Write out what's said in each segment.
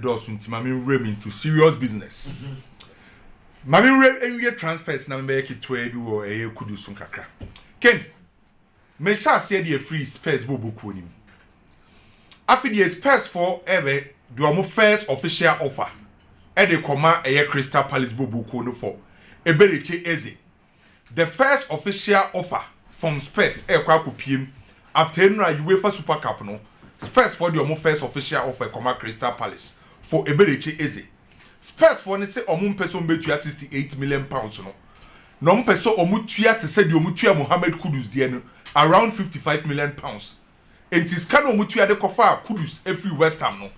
doors until Mammy Rem into serious business. Mammy Rem transfers na make it to a could do some kakra. Ken, me shall say the free space bobu kunim. After the space for ever, do first official offer. Ede koma Crystal Palace bobu kono for a beriche eze. The first official offer from Spurs kwa PM after UEFA Super Cup no. Spurs for the first official offer come Crystal Palace for Eberechi Eze. Spurs for say person betua 68 million pounds no. No person omutua to say the omutua Mohamed Kudus no around 55 million pounds. And it is kind of omutua de kofa Kudus every West Ham no.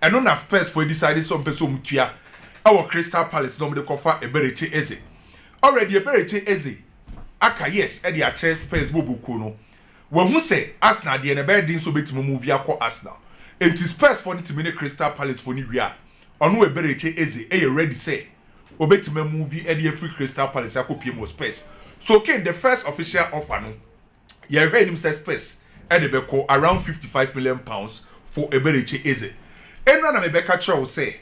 And no na Spurs for decided some person omutua our Crystal Palace no de kofa Eberechi Eze. Already Eberechi Eze aka yes e the chair Spurs bobuko no. When who say Arsenal the NBA din so betimo move ya call Arsenal. And it Spurs for to mini Crystal Palace for ni wia. Onu Eberechi Eze e ready say obetimo move e the free Crystal Palace akopie Spurs. So the first official offer no. Ye heard him say Spurs e the beko around 55 million pounds for Eberechi Eze. Enra na Rebecca Chow say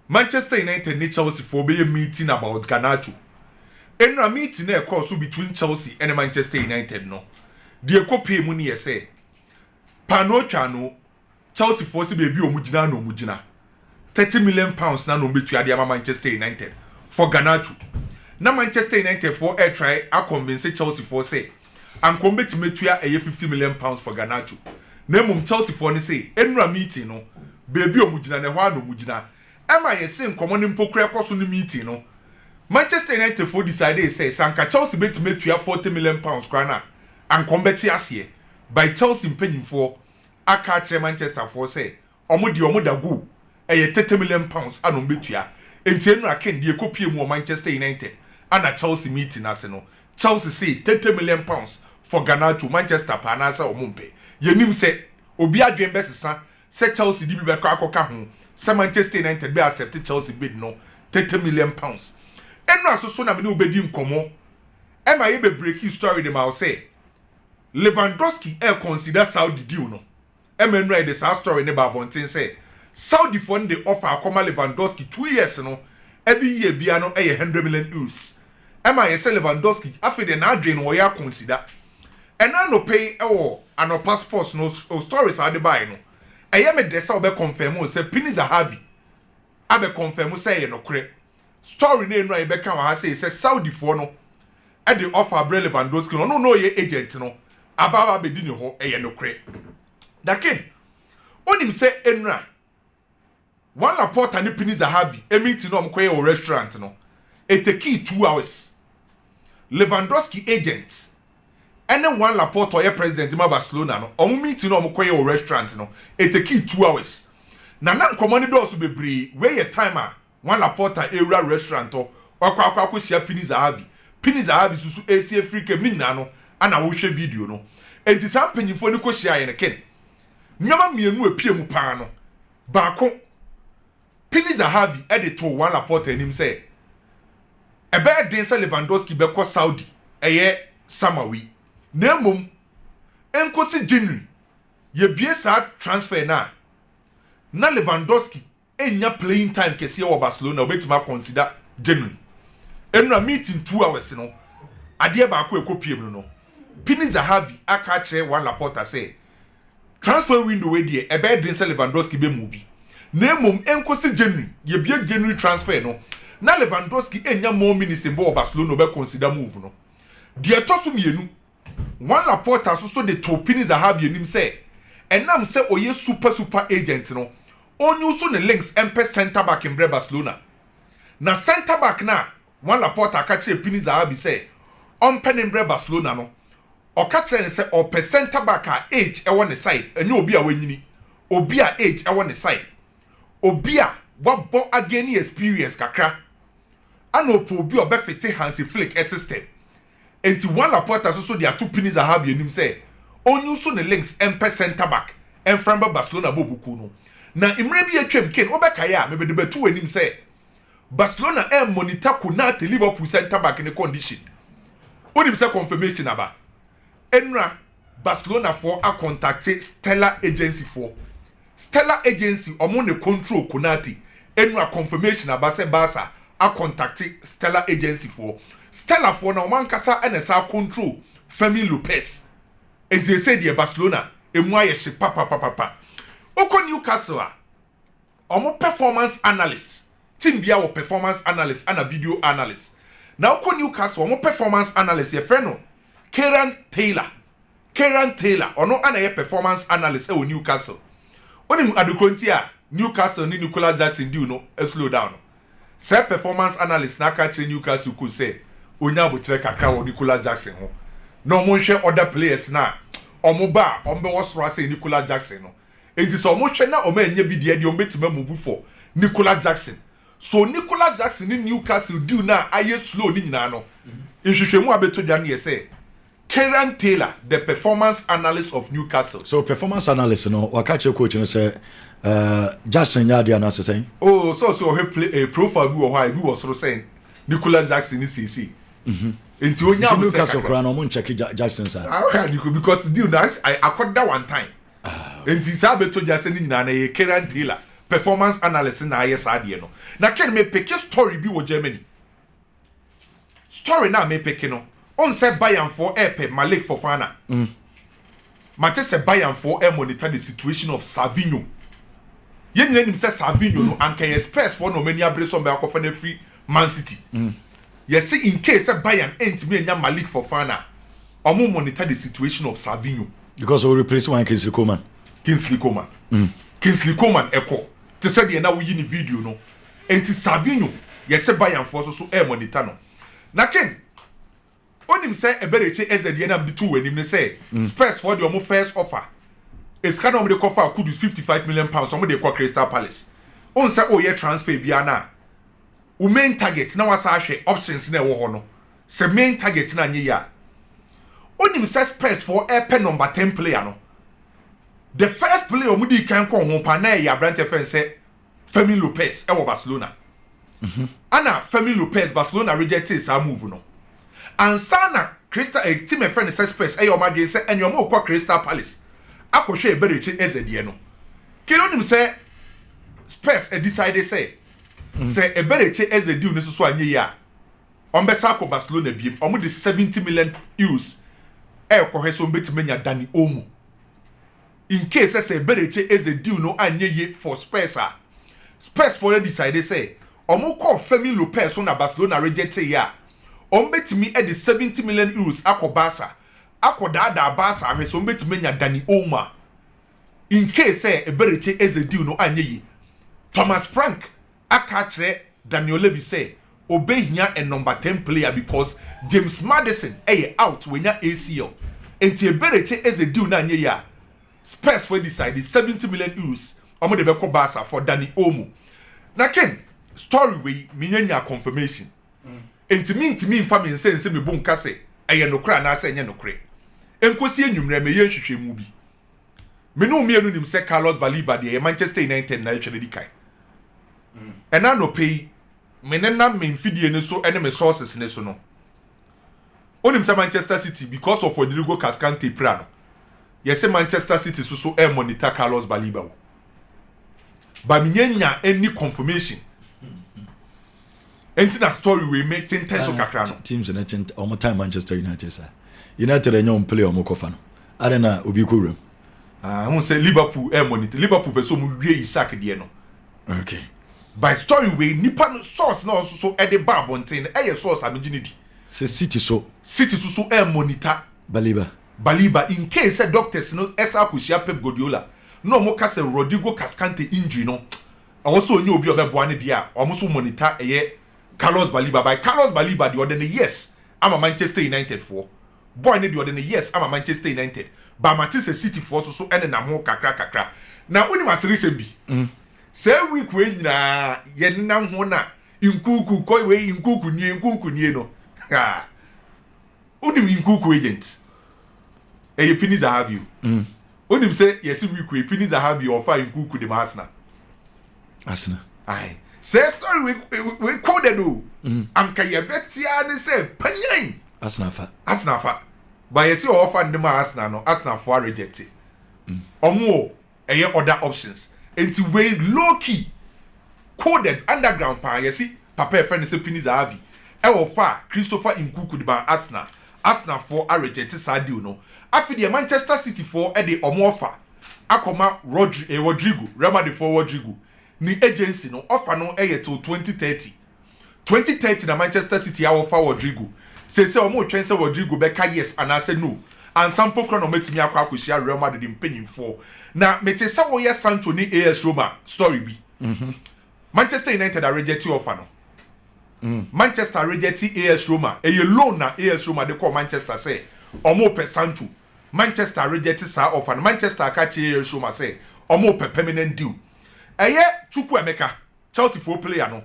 Manchester United ni Chelsea for be meeting about Garnacho. Enra meeting na course between Chelsea and Manchester United no. The copy money say Pano Chano Chelsea force baby omujina no mujina 30 million pounds na no betu ade Manchester United for Garnacho. Na Manchester United for air try a convince Chelsea for say and come bet metua 50 million pounds for Garnacho. Na mum Chelsea for ni say enra meeting no baby omujina ne hwa no mujina. Ema ye say nkomo ni mpokura koso ni meeting no. Manchester United for decided say sanka Chelsea bet metua 40 million pounds kwana and combat here by Chelsea penny for a catch Manchester for say omoda go 30 million pounds and betua and tenra ken the copy more Manchester United and a Chelsea meeting as no Chelsea say 30 million pounds for Garnacho Manchester panasa or mumpe yenim say obi adwen besesa say Chelsea di be akoka ho say Manchester United be accept Chelsea bid no 30 million pounds enra so na me no obedi nkomo e ma ye be break story dem I say Lewandowski consider Saudi deal no. Emmanuel the story ne babontin say Saudi fund the offer akoma Lewandowski 2 years no. Every year bia no 100 million euros. Emma ye say Lewandowski after the na adwen wo ya consider. And na no pay and passports no stories are the buy no. Eye me de say obe confirm say Pini Zahavi. Abe confirm say no kre. Story ne no e be kan wa say Saudi for no. E the offer Lewandowski no ye agent no. Ababa be dini ho eye no kre. Dakin onim say enra one reporter ni Pini Zahavi meeting no mkoye o restaurant no it take 2 hours. Lewandowski agent and one reporter ye president ma Barcelona no omo meeting no mkoye o restaurant no it take 2 hours. Na nkomo ni do so bebre we ye time one reporter area restaurant to akwa share Pini Zahavi. Pini Zahavi susu AC Africa minna no ana wo hwe video no enti sa panyimfo ni ko hia ye ne ken nyama mienu apie mu paa no baako Pini Zahavi edit to one report anim say ebe den say Lewandowski be ko Saudi eye Samawi na mum enkosi January ye bie sa transfer na Lewandowski enya playing time kese wo Barcelona obetima consider January enra meeting 2 hours no ade baako ekopiem no Pini Zahavi aka kire one reporter say transfer window we dey ebe den say Lewandowski be movie na mum enkosi January ye bie January transfer no na Lewandowski enya more minutes in Barcelona be consider move no de etoso mienu one reporter so de to Pini Zahavi enim say enam say oye super agent no onyu so ne links empe center back in Barcelona na center back na one reporter aka kire Pini Zahavi say on Penimbre Barcelona no o ka kire ne say o per center back a age e won the side enye obi a wanyini obi a age e won the side obi a wabo again experience kakra ana opo obi obefete Hansi Flick system enti one reporter so dia two Pini Zahavi enim say onyu so ne links empe center back en framba Barcelona bobuku no na imre bi atwam ken obeka ya mebede betu enim say Barcelona monitor Konate Liverpool center back in the condition onim say confirmation aba enra Barcelona for a contact Stella agency for Stellar Agency omo ne control Konate enu a confirmation abase Barca a contact Stellar Agency for Stellar for na oman kasa ene sa control Fermin Lopez and they say the Barcelona emu aye she papa oko Newcastle omo performance analyst team bia wo performance analyst and a video analyst now oko Newcastle omo performance analyst ye friend no Kieran Taylor ono ana ye performance analyst e wo Newcastle onim adukonti a Newcastle ni Nicola Jackson di no slow down say performance analyst na ka che Newcastle could say onya botre kakra wo Nicola Jackson ho no mo hwe other players na omo ba ombe wo soro say Nicola Jackson no enti so mo hwe na o ma nya bi de ombetima move for Nicola Jackson so Nicola Jackson ni Newcastle di na aye slow ni nyina no nhwehwemu abeto dia no ye say Kieran Taylor, the performance analyst of Newcastle. So performance analyst, no, what catch your coach and say, Jackson Yadi and us saying. Oh, so he play a profile we were we was sort of saying Nicola Jackson is CC. Into Newcastle crown on check Jackson side. Because deal nice, I caught that one time. And he said to Jackson in a Kieran Taylor, performance analyst in ISRD. Now can me pick a story be with Germany. Story now me pick no. On say Bayern for Epe Malik Fofana. Mate say Bayern for monitor the situation of Savinho. Yen him say Savinho no and can express for no many abrason by akofane free Man City. Yes, see in case say Bayern ain't me nya Malik Fofana. Omo monitor the situation of Savinho because we replace one Kingsley Coman. Kingsley Coman echo. To say the na we yin video no. Enti Savinho yes say Bayern for so monitor no. Na ken onim say ebereche ezedie na mde two wenim ne say Spurs for the omo first offer is kind of the offer could use 55 million pounds omo dey call Crystal Palace on say oh ye transfer bia na o main target na wasa ahwe options na ewo ho no say main target na nye ya onim say Spurs for airpay number 10 player no the first player omo di kan ko ho pa na ya branch fan say Fermin Lopez e wo Barcelona ana Fermin Lopez Barcelona rejected sa move no and sana Crystal team a friend says Spurs your madge say and your mo Crystal Palace akohwe eberechi ezedie no kino nim say Spurs decided say eberechi ezedie no so anye ya ombesa ko Barcelona biem omo de 70 million euros kohwe so mbetime nya Dani Olmo in case say eberechi ezedie no anye ye for Spurs for decided say omo call Fermin Lopez so na Barcelona rejected ya ombetimi e de 70 million euros akobasa akodada Barca ahweso ombetimi nya Dani Olmo in case say ebereche ezedie no anyeyi Thomas Frank aka kire Daniel Levy say obehia a number 10 player because James Maddison out wenya ACL enti ebereche ezedie no anyeyi Spurs for decide 70 million euros omo de beko Barca for Dani Olmo na ken story we minya confirmation enti mfa me nse me bon kase eye nokra na ase enye nokre enkosi enwumre me ye hwehwemu bi me no mienu nim se Carlos Baleba de Manchester United na etwere di kai ena no pay me nena me mfidie ne so ene me sources ne so no onim se Manchester City because of Rodrigo Cascante Prano yes Manchester City so monitor Carlos Baleba ba minya any confirmation enti na story we make intense kakra no teams na tent all time Manchester United sir United enyo play o mokofa no are na obi ko wram won say Liverpool monitor Liverpool person mu wie Isaac de no okay by story we nipa no source na so e de ba bonten e ye source amegini di say City so monitor Baleba in case doctors no esa akushia Pep Guardiola no mo ka say Rodrigo Cascante injury no also onye obi obeboa ne dia o mo so monitor Carlos Baleba by Carlos Baleba the other yes I'm a Manchester United for boy ne the other yes I'm a Manchester United but Manchester City for so ene na ho kakra na oni masiri bi say week we nyina ye nam ho na inkuku koi we inkuku nie no ha oni inkuku agent e Piniza have you oni say yes week we Piniza have you offer inkuku de Arsenal aye say story we coded do anka ye betia ne say panyan Arsenal fa but you see offer them Arsenal no Arsenal for reject omo other options. Enti way low key coded underground pa yesi papa friend say Pini Xavi. Fa Christopher Nkunku di ban Arsenal for a reject deal no. Afi the Manchester City for the offer. Akoma Rodrigo, Real Madrid for Rodrigo. Ni agency no offer no till 2030. 2030 na Manchester City offer Rodrigo. Say omo twen say Rodrigo beka yes and I say no. And sample crown no metimi akwa akosia Real Madrid impanyim for. Na mete say wo yes Sancho ni AS Roma story bi. Manchester United are reject offer no. Manchester reject AS Roma. A loan na AS Roma they call Manchester say omo pe Sancho. Manchester reject sa offer. Manchester catch AS Roma say omo pe permanent deal. Eye Chukwuemeka Chelsea for player no.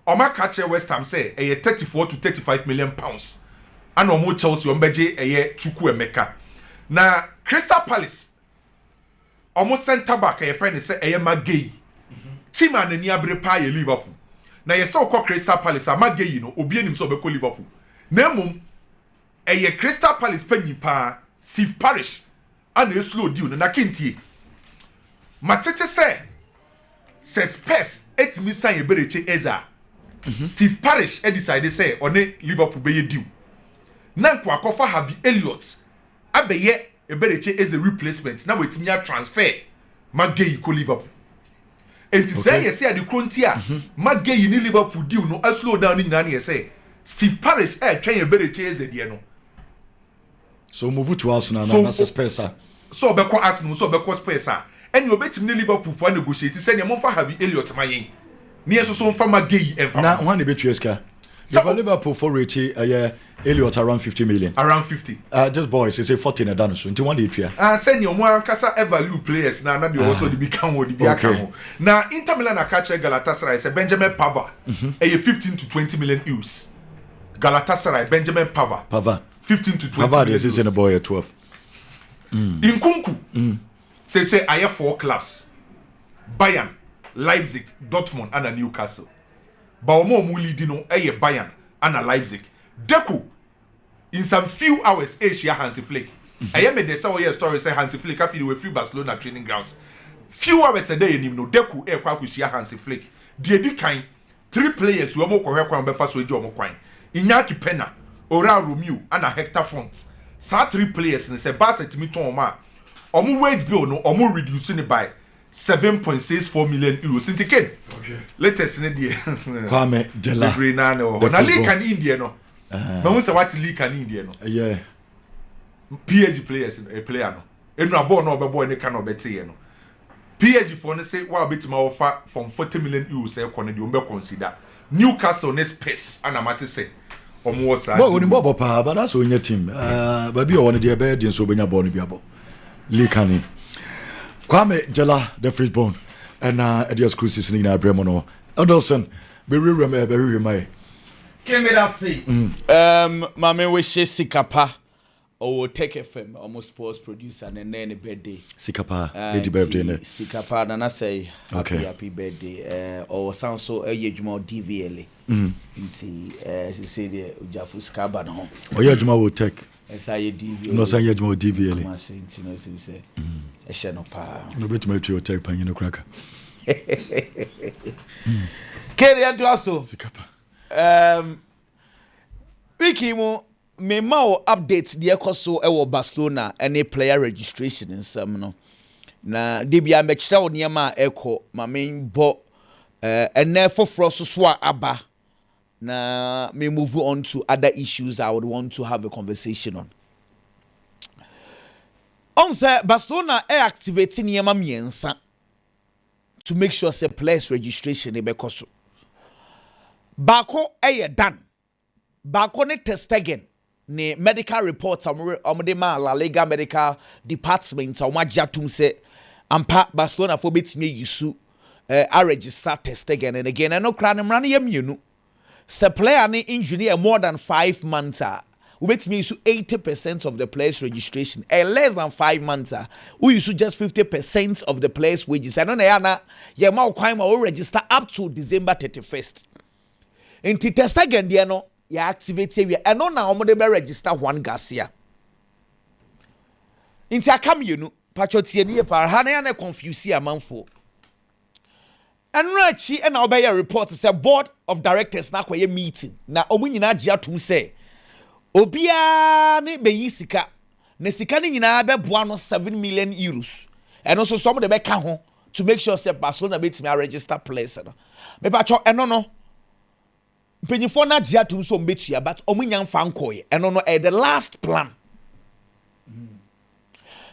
Oma catch West Ham say eye 34 to 35 million pounds. And omo Chelsea ombeje eye Chukwuemeka. Na Crystal Palace omo center back eye friend say eye Guehi. Team anani abre pa ye Liverpool. Na ye so call Crystal Palace Guehi no obi enim so be call Liverpool. Na mum eye Crystal Palace panyi pa Steve Parish and a slow deal na kintie. Matete say Spurs etimi sign Eberechi Eza. Steve Parish decided say on Liverpool be deal. Nanko akofa Harvey Elliott abeye Eberechi Eza replacement na wetimi transfer Guehi ko Liverpool. And to say yes, the Crontia, Guehi ni Liverpool deal no a slow down in Nani say Steve Parish trying a better chase at the So move to Arsenal now, that's a Spencer. So beko Arsenal, so beko Spencer. And you bet me Liverpool for negotiate. Send your mom for Harvey Elliott my near so from Guehi and from now one the bet so Liverpool for Richie Elliott around 50 million. Around 50. Just boys, they say 14 and done so into one day. Send your more Casa value players now they also the become what the become. Now Inter Milan catch Galatasaray say Benjamin Pavard. 15 to 20 million euros. Galatasaray Benjamin Pavard. 15 to 20 Pavard is in a boy at 12. Nkunku. Say I have 4 clubs. Bayern, Leipzig, Dortmund and Newcastle. Baomo muli dino Bayern and Leipzig. Deku in some few hours Asia Hansi Flick. I am the say story say Hansi Flick after we free Barcelona training grounds. Few hours a day in no Deku kwa kushia Hansi Flick. The edi kind 3 players who are more correct on befa so ejo mo kwan. Inyaki Pena, Ora Romeo and a Hector Font. Sa 3 players and say Barca timi ton ma. Omo wage bill no omo reducing it by 7.64 million euros. Okay. Latest in the Kwame Jela. Na league can India no. But we say what league can India no. Yeah. PhD players a player no. Enu abo no obebo any kind of bete no. PhD for no say wa beti ma offer from 40 million euros e ko no de umbe consider. Newcastle next pace and amate say omo was But when Bobo pa but that's on your team. Baby o one dey be dey so benya ball no bi abo. League can Kwame Jela the Fishbone and the exclusives in Abremo no. Adelson be remember Can we see? Mame we she Sikapa or take FM almost sports producer and then a birthday. Sikapa lady birthday ne. Sikapa na say happy birthday or sound so ejuma DVL. Nti say the Jafu Skaba no. Ejuma will take. Say DVL. No say ejuma DVL. Ma say nti no say e she no pa. No bet me to take pan no cracker. Kere anto aso. Sikapa. Wiki mo me ma update the ekoso e Barcelona any player registration in some no. Na de bia me kire woni ma eko ma me bo ene foforo so aba na me move on to other issues I would want to have a conversation on. On say Barcelona activating niema miensa to make sure say players registration e bekoso. Bako done. Bako ne test again. Ne medical reports amode ma La Liga medical department amajatum say ampa Barcelona for betime yusu a register test again and again. And no kra ne mra ne yamienu. Se player ne injury more than 5 months which means 80% of the players registration less than 5 months we use just 50% of the players wages. I know na ya ma kwan ma register up to December 31st. Inti test again there no ya activate we eno na omo de be register Juan Garcia. Inti akam you no pachotie nie par ha na confuse amanfo enrachi e na obey report say board of directors na kwaye meeting na omu nyina gia tum say obia ne beyi sika na sika ne nyina beboa no 7 million euros eno so some de be ka ho to make sure say Barcelona betimi a register players no me pacho eno no penyifo na gia tum so mbetua but omu nya mfa nkoye eno no the last plan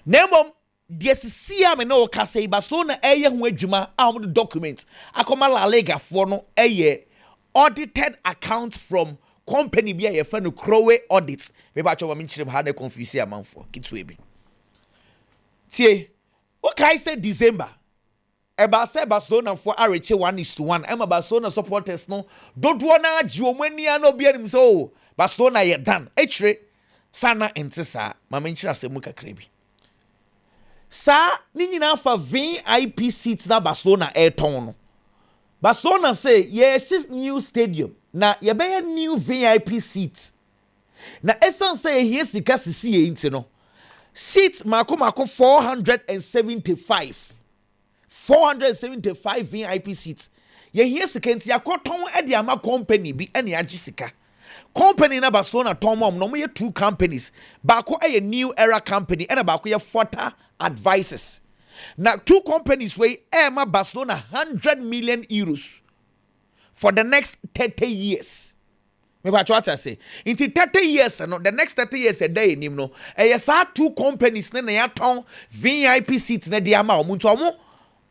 Nemom Desia me no ka say Barcelona eye ho adwuma a the document akoma La Liga for no audited account from company bi a no Crowe audit me ba cho ma nchirem ha na confuse amanfo kitwe bi tie o kai say December eba say Barcelona for areche 1:1 ema Barcelona supporters no dodo na agi omania no bia nim so Barcelona ye dan echire sana entesa ma nchira asemu kakra bi sa ni nyina fa VIP seats na Barcelona airton no Barcelona say yes new stadium na ye be new VIP seats na esan say here sika sisi e nti no seats mako 475 VIP seats ye here sika nti akoton e de ama company bi ene agi sika company na Barcelona tomom no mo ye two companies bako e new era company and bako ye Forta Advisors. Now, two companies wey ma Barcelona 100 million euros for the next 30 years. Me ba what I say. In 30 years, no, the next 30 years a day nim no. Yes, two companies na ya ton VIP seats na dia ma omuntu omo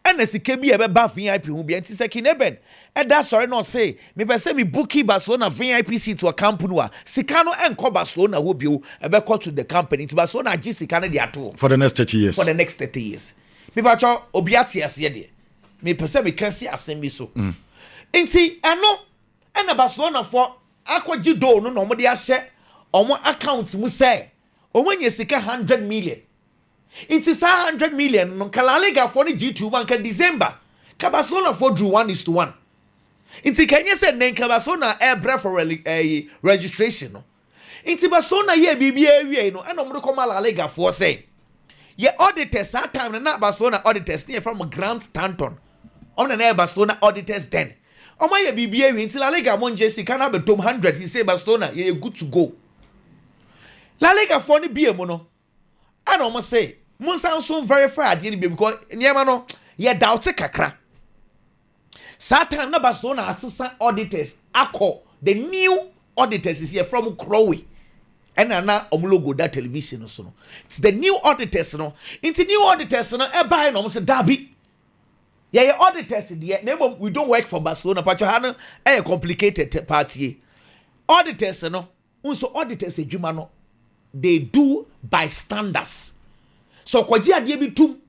and sika bi e be ba VIP hu bi anti sekineben. And that's sorry no say. Me be say me bookie Barcelona VIP seat to a company a sika no enko Barcelona wo bi o e be call to the company. It's Barcelona agi sika na dia to for the next 30 years. For the next 30 years. Me ba cho obiati ase de. Me pese me kan si asem bi so. Nti eno na Barcelona for akwaji do no mo de ahye omo account mu say omo nye sika 100 million. Nti sa 100 million no La Liga for the G2 bank December. Ka Barcelona for drew 1:1. Inti Kenya said nenka Barcelona air for registration no. Inti Barcelona ye bibia wie no eno mdo koma La Liga for say. Ye auditors that time na Barcelona auditors near from Grant Stanton. On the Barcelona auditors then. O ma ye bibia wie inti La Liga mon jesi kana be tom 100 he say Barcelona ye good to go. La Liga for ni bia mo no. Ana o mo say mon sound so verify ade ni bia because niema no ye doubt kakra. Time na Barcelona assistant auditors ako the new auditors is here from Crowe and na logo that television so no it's the new auditors no into new auditors no e buy no say dabi yeah auditors there we don't work for Barcelona but you have a complicated party auditors no unso auditors adwuma no they do by standards so kwaji ade bi tum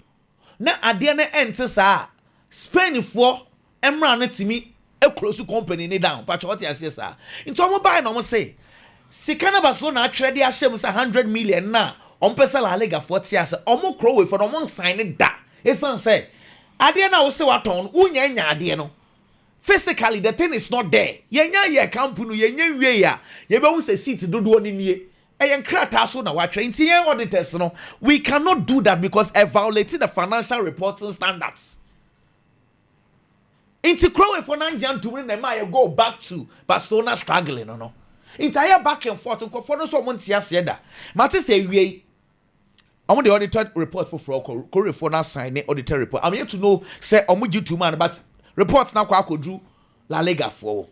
na ade na ente saa Spain for Emra na timi e close company ni down but what you say sir into omo buy na omo say sika na Barcelona atwere de ahyem say 100 million na on pesa La Liga 40 as omo Crowe for omo sign it da esan say ade na wo say waton unya nya ade no physically the thing is not there yenya ye company yenya wie ya ye be hu say seat dodo ni nie eyen krata so na watwere nti yen auditors no we cannot do that because it violates the financial reporting standards. Inti Crowe for Nanjan to win the go back to Barcelona struggling, no. Entire back and forth, and for no someone Tiasieda. Matter say, we I'm the audited report for Crowe for now signing audited report. I'm here to know, say, Omuji 2 man, but reports now could do La Liga for.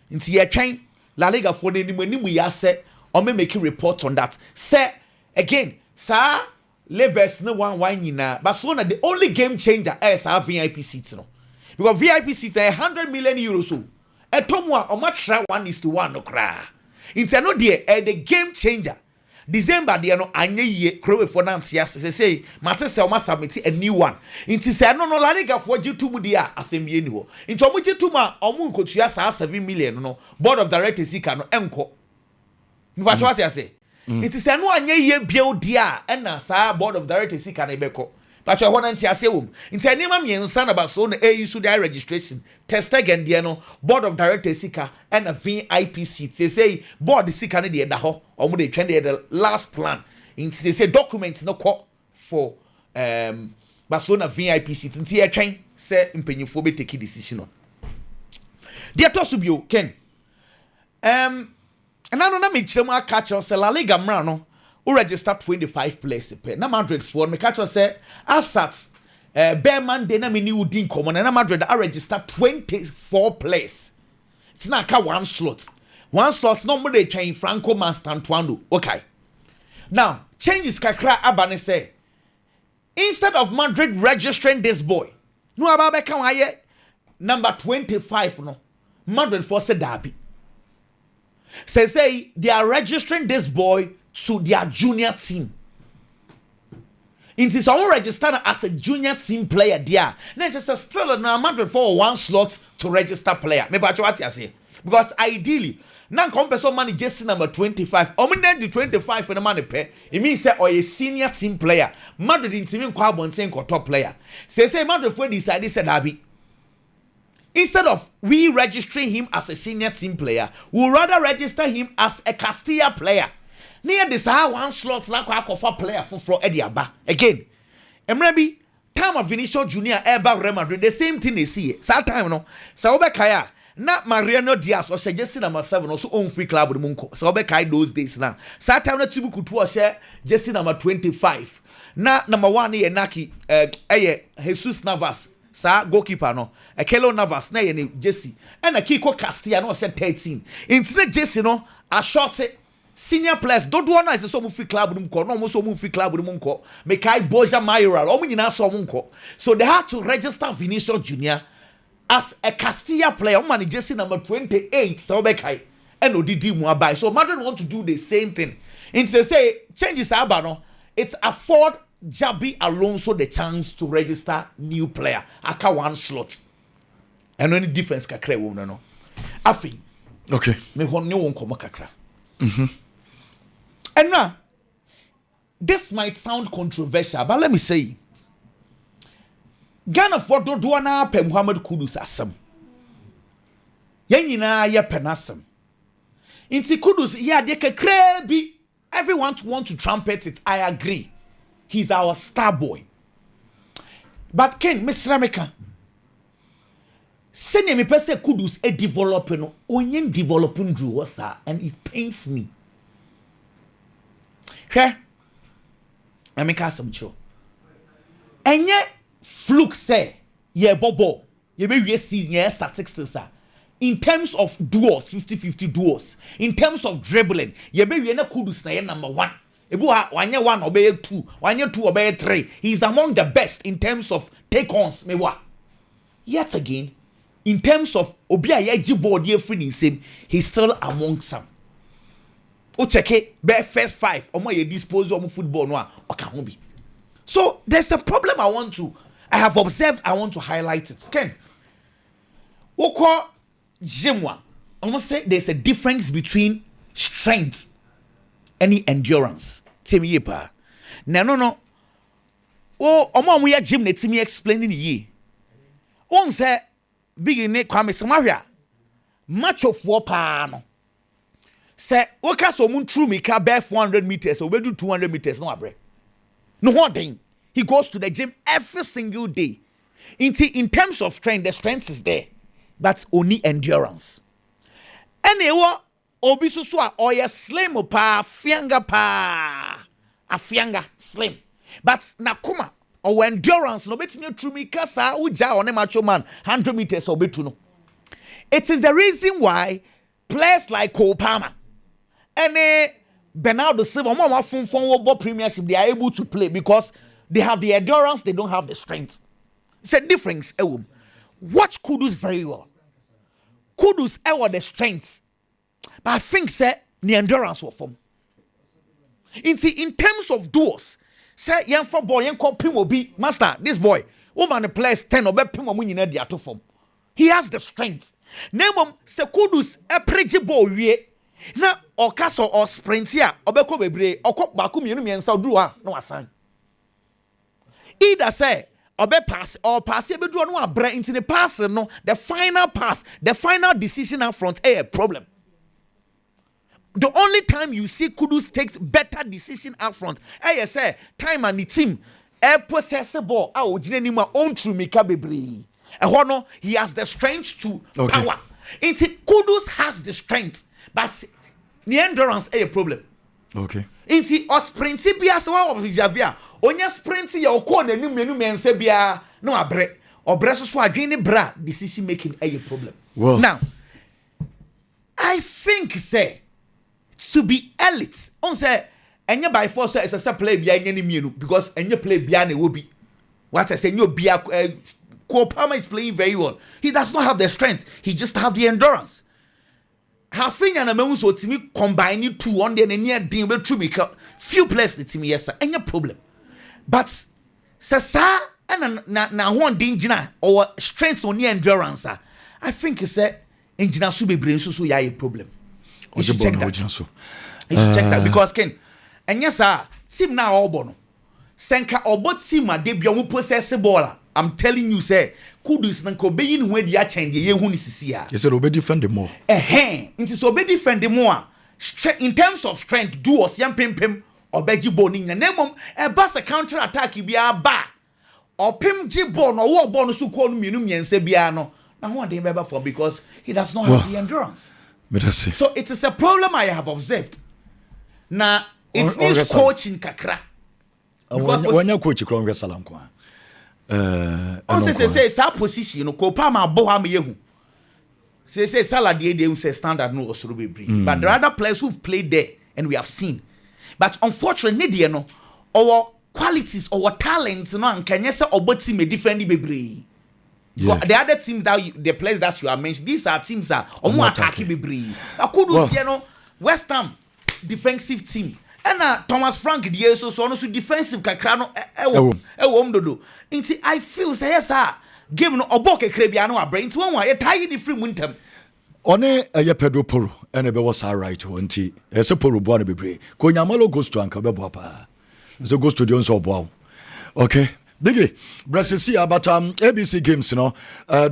Inti ye train La Liga for the Nimu Yase, or may make a report on that. Say again, sir, Levers no one wine Barcelona, the only game changer is our VIP seats, no. Because VIP seat 100 million euros so e tomwa o matra 1:1 no kra inte no de the game changer December de no anye yie Crowe for Nancy say matter say o ma submit a new one inte say no La Liga for G2 mu de a asembie ni ho inte o mu G2 ma o mu nkotua sa 7 million no board of directors sika no enko ni what you say inte say no anye yie biao de a na sa board of directors sika na ebeko. But you want to say, in any man, son about Stone, you should registration, test again, no board of directors, Sika, and a VIP seat. They say, board the Sika, the ho, or would they the last plan. They say documents no call for Barcelona VIP seat nti e twen se mpanyimfo be take decision on dia to so bio Ken and na me kyerem aka catch us La Liga mra no we register 25 players per na Madrid for me catch us say Assat Berman de na me ni udin komo na Madrid I register 24 players it's na ka one slot no mo dey twen Franco Mastantuando okay now changes kakra abane say instead of Madrid registering this boy no ababa kan aye number 25 no Madrid for say derby say they are registering this boy to their junior team. It is all registered as a junior team player there. Now just still now Madrid for one slot to register player. Maybe what you say because ideally now compare money just number 25. Then the 25 for the money pay. It means say or a senior team player. Madrid in team ko top player. Say Madrid for decide say derby. Instead of we registering him as a senior team player, we'll rather register him as a Castilla player. Near this one slot like a player for Ediaba. Again, maybe time of Vinicius Junior Eba Real Madrid, the same thing they see. That time no. Saobe Kaya, not Mariano Diaz or Jesse number 7 also own free club with Munko. Saobe Kaya those days now. That time no Tibu Kutua share Jesse number 25. Na number 1 here Naki Jesus Navas. Sa goalkeeper no Ekelo Navas na ye ne Jesse and a Kiko Castilla no say 13 into Jesse no a short senior players don't want is so move club dum ko no mo so move club dum ko me kai Boja Mayoral o nyina so mo ko so they had to register Vinicius Junior as a Castilla player o man Jesse number 28 so be kai and odidi mu abai so Madrid want to do the same thing into say changes aba no it's afford Xavi Alonso the chance to register new player aka one slot and any difference kakra wo no afi okay me ho ne won komo kakra and now this might sound controversial but let me say Ghana for do na pe Muhammad Kudus asem yen nyina ye penasem inti Kudus ya de kakra bi everyone want to trumpet it I agree. He's our star boy. But Ken, Miss Rameka, send me person Kudus a developing, onion developing drew sir, and it pains me. Here, let me cast some show. And yet, fluke say, yeah, Bobo, you may be seeing yeah, statistics, sir. In terms of duels, 50-50 duels, in terms of dribbling, you may be Kudus na number 1. Wanye 1 obey 2, wanye 2 obey 3. He's among the best in terms of take-ons. Yet again, in terms of Obia Yaji board ye free same, he's still among some. O check it, first 5, or more ye dispose of football no or be. So there's a problem I have observed, I want to highlight it. Ken, Oko Jimwa, I must say there's a difference between strength and endurance. Tell me pa. No. Oh, omo ya gym na timi explaining ye. On say big ne Kwame Samaria. Match of war pa no. Say waka so mun true me ka bear 400 meters, so we do 200 meters no abre. No one thing. He goes to the gym every single day. In terms of strength, the strength is there. That's only endurance. Anyway, obi susu a oye slim pa fianga pa afianga slim but nakuma or endurance no betini true me kasa uja on a macho man 100 meters obetu no. It is the reason why players like Cole Palmer and Bernardo Silva mama fun premiership they are able to play because they have the endurance, they don't have the strength. It's a difference. Watch Kudus very well. Kudus the strength. But I think say the endurance will form. In terms of duels, say young for boy young pim will be master. This boy, woman plays 10 or pim or winning the auto form. He has the strength. Name se Kudus a pretty boy we na okaso or sprint here obeko bebre okop bakum yenu miensa odruwa no asan. Either say obe pass or pass be do no abre into the pass no the final pass, the final decision up front a problem. The only time you see Kudus takes better decision up front, say time and the team possess ball a ogina ni ma on through mika bebre ehɔ no he has the strength to power into Kudus has the strength but the endurance is a problem okay into or sprint bia so of Xavi onya sprint ya okɔ na nim mense bia no abre obre so adwene bra decision making is a problem well now I think say to be elite on say enye by force is a play bia enye ni mienu because enye play bia na will be what I say you bia Palmer is playing very well. He does not have the strength. He just have the endurance. Having an amount so to me combining two on the near deal with true because few players the team yes sir any problem. But sasa and na one danger or strength on the endurance I think it's a engineer should be brain so ya a problem. You should check that. You should check that because Ken and yes sir team now all bono. Senka obo team a debut mu possess ball. I'm telling you, say, Kudus nan ko beyin where the change ye hu ni sisi a. You said obey defend more. It is obey defend more. In terms of strength, do us yam pim obeji boni na nemom e bas a counter attack bi aba. Or pim ji bon or wo bon so ko no mienu miense bia no. Na ho dey beba for because he does not have the endurance. So it is a problem I have observed. Na it needs coaching kakra. When you coach kron we salam kwa. Say sa position no ko pa ma bo ha me yehu say salad dey say standard no osoro bebre but there are other players who've played there and we have seen but unfortunately there no our qualities our talents no ankanye say oboti me defend bebre the other teams that the players that you are mentioned these are teams that omo attack bebre akudu there no West Ham defensive team and Thomas Frank die so no so defensive kakra no ewom dodo nti I feel say yes sir game no obo kekre bia no abra nti won wa ye tie ni free muntem one eye Pedro Poro ene be was right nti ese Poro bo na bebre ko nyamalo goes to anka be bo pa so goes to the onso bo okay Biggie, Brasisi about ABC games,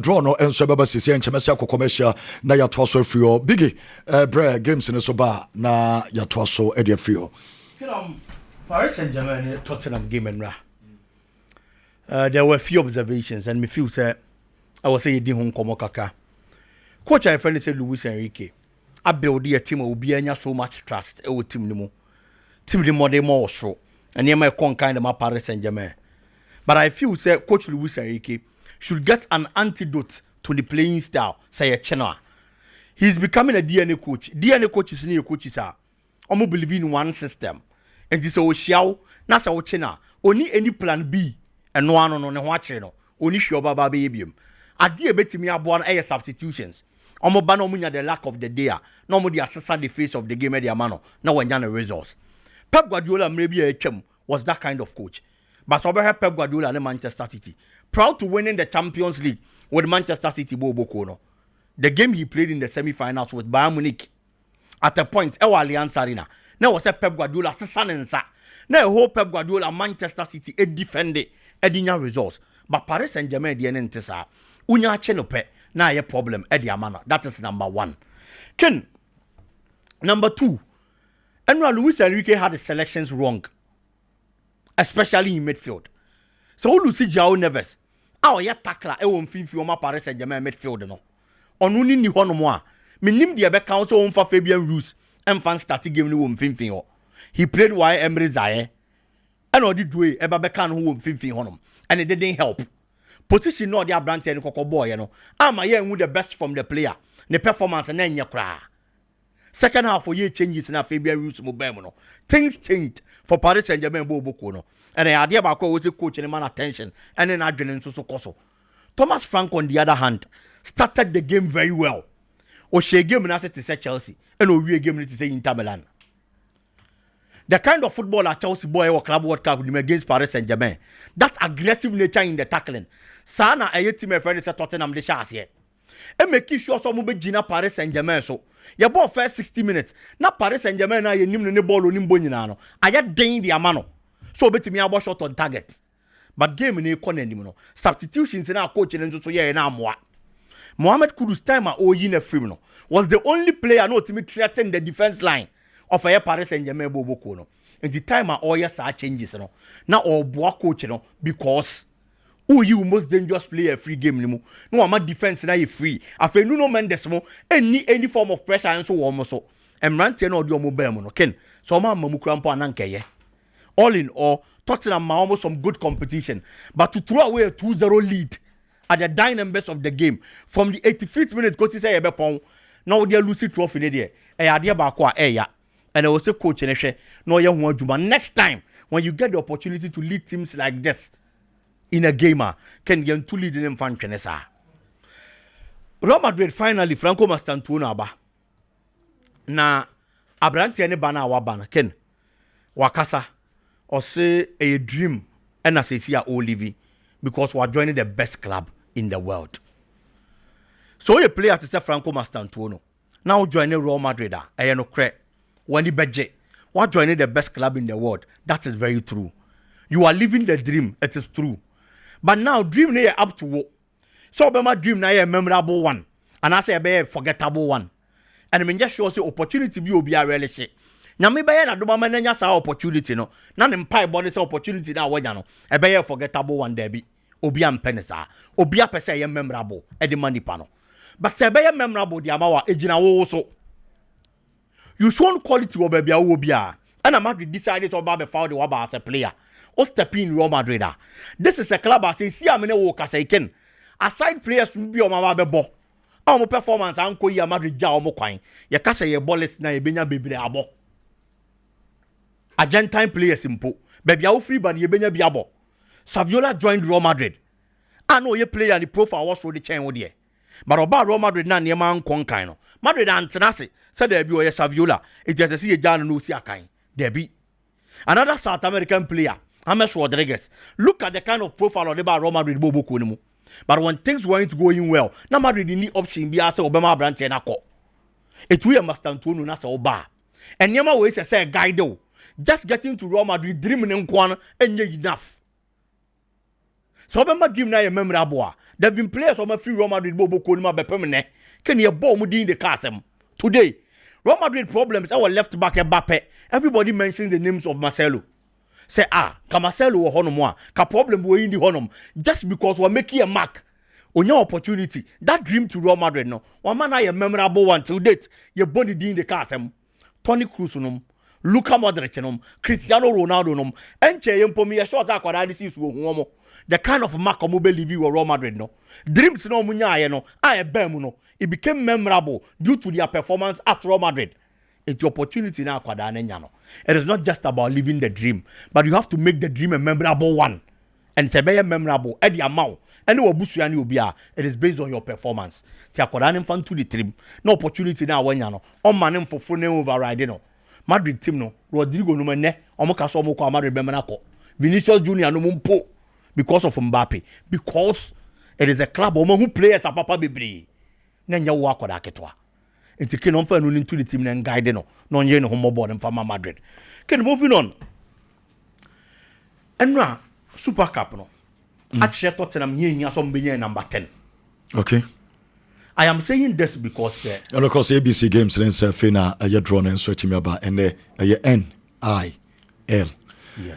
draw no and so baba sisi and chemesa commercial na ya twaso free Biggie, games in so ba na ya twaso e free. Paris Saint-Germain Tottenham game and there were few observations and me feel say I was say di hon komo kaka. Coach I friend said Luis Enrique. I build a team will be anya so much trust e team ni mo. Team ni mo dey more so. And here my con kind of my Paris Saint-Germain. But I feel say Coach Luis Enrique should get an antidote to the playing style. Say a channel. He's becoming a DNA coach. DNA coach is new coaches are. Omo believe in one system. And this o xiao na sa o chena. Oni any plan B and no one on ho cheno. Oni hwe baba be biem. Ade e betimi aboa na substitutions. Omo ba na omo nya the lack of the day. Na omo dey assess the face of the game e dey amano. Na wanya na results. Pep Guardiola maybe a chem was that kind of coach. But over Pep Guardiola and Manchester City, proud to winning the Champions League with Manchester City Bobo. The game he played in the semi-finals with Bayern Munich. At a point, Allianz Arena. Now was a Pep Guardiola son and sa. Now whole Pep Guardiola Manchester City defended Edinya results. But Paris Saint-Germain the entesa. Unya chenope na a problem Ediamana. That is number one. Ken. Number two. Enra Luis Enrique had the selections wrong. Especially in midfield. So you see João Neves. Our ya tackler e won finfi o ma Paris Saint-Germain midfield no. Onu ni hono mo a. Minim de be count o mfa Fabian Ruiz emfa start game ni won finfi ho. He played why Emery Zaire. And odi duwe e ba be kan ho won finfi honom. And it didn't help. Position no the brand and kokko boy no. Ama ye nwu the best from the player. The performance na nya kra. Second half for year changes na Fabian Ruiz mo bem no. Things changed for Paris Saint-Germain Boboko no. And the idea about was a coach and man attention and then adrenaline so koso. Thomas Frank on the other hand started the game very well. O she game na to say Chelsea and o we game to say Inter Milan. The kind of football at Chelsea boy or Club World Cup against Paris Saint-Germain. That aggressive nature in the tackling. Sana a team friend say Tottenham the chance here. And make sure some be Gina Paris Saint-Germain so. Ya ball first 60 minutes. Na Paris Saint-Germain na ye nim ne ball onim bo nyina no. Aya den di amano. So betimi abo shot on target. But game ni corner nim no. Substitutions na coach nso so ye na amoa. Mohamed Kudus time a oyi na free no was the only player no to threaten the defense line of a Paris Saint-Germain Boboko no. And the time all your changes, no. Now all boy coach, no, because who you most dangerous player free game no. No, I'm defense now you free. I feel no Mendes mo any form of pressure and so on so. And rant no do mobile no ken. So mamu krampo ananke. All in all, Tottenham almost some good competition, but to throw away a 2-0 lead at the dying best of the game from the 85th minute, coach say ebe pon. Now they lose it trophy there. Idea ba kwa and I was a coach and a no young one juma. Next time when you get the opportunity to lead teams like this in a gamer, can get to lead them fan kenesa. Real Madrid finally Franco Mastantuono aba. Na Abranti ene bana wabana ken wakasa or say a dream and as see a Olivi because we are joining the best club in the world. So a player to say Franco Mastantuono now joining Real Madrid no cre when the budget we are joining the best club in the world. That is very true. You are living the dream, it is true. But now dream na up to what? So my dream na a memorable one and I say a forgettable one. And I mean just show say opportunity be obi a really shit. Now me na do mama na sa opportunity no. Na ne mpa bonus opportunity na wanya no. E be forgettable one there be. Obi am penisa. Obi a pese ye memorable e de money pa no. But say be memorable di amawa ejina wo so. You shown quality wo be bia wo bia. And Madrid decided to be found the waba as a player. O step in Real Madrid. This is a club as see amene wo kasa ken. Aside players be o mama be bo. Our performance anko ya Madrid ja omo kwan ye kasa ye ballers na ye benya bebre abo Argentine players impo baby a free ban ye benya bi abo Saviola joined Real Madrid ano ye player the profile was for the chain wo de but oba Real Madrid na ne man kon kan no Madrid antenase said there be o ye Saviola it just see ye jan no si akan there be another South American player James Rodriguez look at the kind of profile of the Real Madrid bobo ko ni mu. But when things weren't going well, now Madrid need option be as Obama branch and ako. It will must stand to no oba. And Yama ways a say guide though. Just getting to Real Madrid dreaming in Kwan and enough. So Obama dream na memorable. There've been players on my free Real Madrid bobo konima be permanent. Can you bomb within the casem? Today, Real Madrid problems our left back Mbappe. Everybody mentions the names of Marcelo. Say Marcelo or Honomoa, ka problem we in the Honum just because we're making a mark on your opportunity. That dream to Real Madrid no. One man I a memorable one till date. You body in the casem. Toni Kroos Luka Modric Cristiano Ronaldo enche yempo me short akwada this is wo the kind of mark mo believe you Real Madrid no. Dreams no munya no. I bem no. It became memorable due to their performance at Real Madrid. It's your opportunity now. It is not just about living the dream, but you have to make the dream a memorable one. And to be a memorable, at the amount, and it is based on your performance. Fan to the dream. No opportunity now when you know. On man for full name overriding. Madrid team no. Rodrigo no mane. Omokaso moko Madrid bemanako. Vinicius Junior no mumpo because of Mbappe. Because it is a club who players are papa bebre. Nenya wako da ketwa. It's a king of into the team and guide no yen home board and Fama Madrid. Can moving on. And now Super Cup no. Actually Tottenham here some number 10. Okay. I am saying this because and of course ABC games then say fina a drawn and stretching me about and NIL. Yes.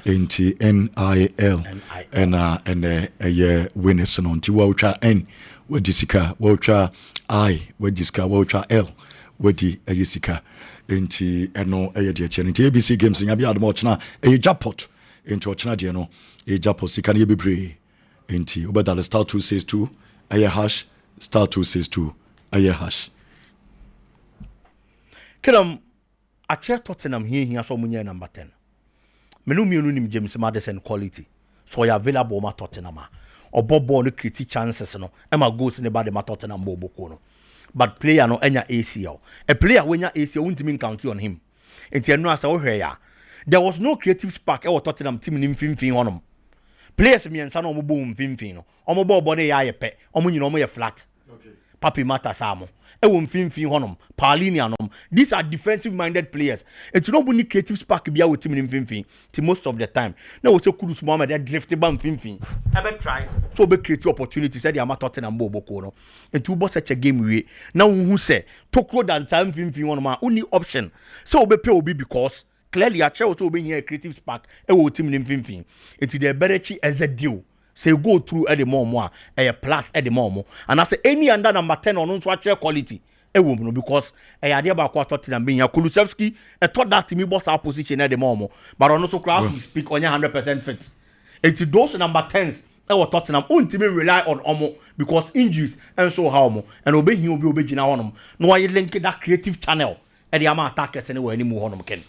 Into NIL and a winners on Tiwa N where Jessica Walcha I where Jessica Walcha L wedi ayisika enti eno eyede ache enti ABC games nya bia admo chna jackpot enti ochna de no jackpot sika ne bebre enti obeda star 262 aye hash star 262 aye hash kedam ache Tottenham here so munye number 10 menu mienu nim James Madison quality so you available ma Tottenham obobo no create chances no e ma goals ne ba de ma Tottenham bobo ko no. But player no enya ACL. A player when ya ACL won't even count on him. Enti no asa wo hwe ya. There was no creative spark e wo Tottenham team ni mfimfin honom. Players mi ensa no mo bo mfimfin no. Omo bo bo ne ya yepe. Omo nyina omo ye flat. Okay. Papi mata samo. E wo mfimfin honom. Pauline anom. These are defensive minded players. Enti no bu ni creative spark bia wo team ni mfimfin. Ti most of the time. Na wo se Kudus Mohammed dey drift ba mfimfin. E be try. So be create opportunity say the ama Tottenham bo boko no. Enti wo bo such a game we. Na who say Tokro dan time mfimfin honom ma uni option. So we pay obi because clearly a chair also being here creative spark e wo team nim finfin enti the berechi as a deal say go through at the more a plus at the more and I say any under number 10 on so chair quality e wo no because e ade ba kwa Tottenham being Kulusevski e thought that me boss our position at the more but on also class we speak on 100% fit enti those number 10s e wo Tottenham ultimately rely on omo because injuries and so how mo and obe hin obi gina honom no why link that creative channel e dey am attackers anywhere any mu honom ken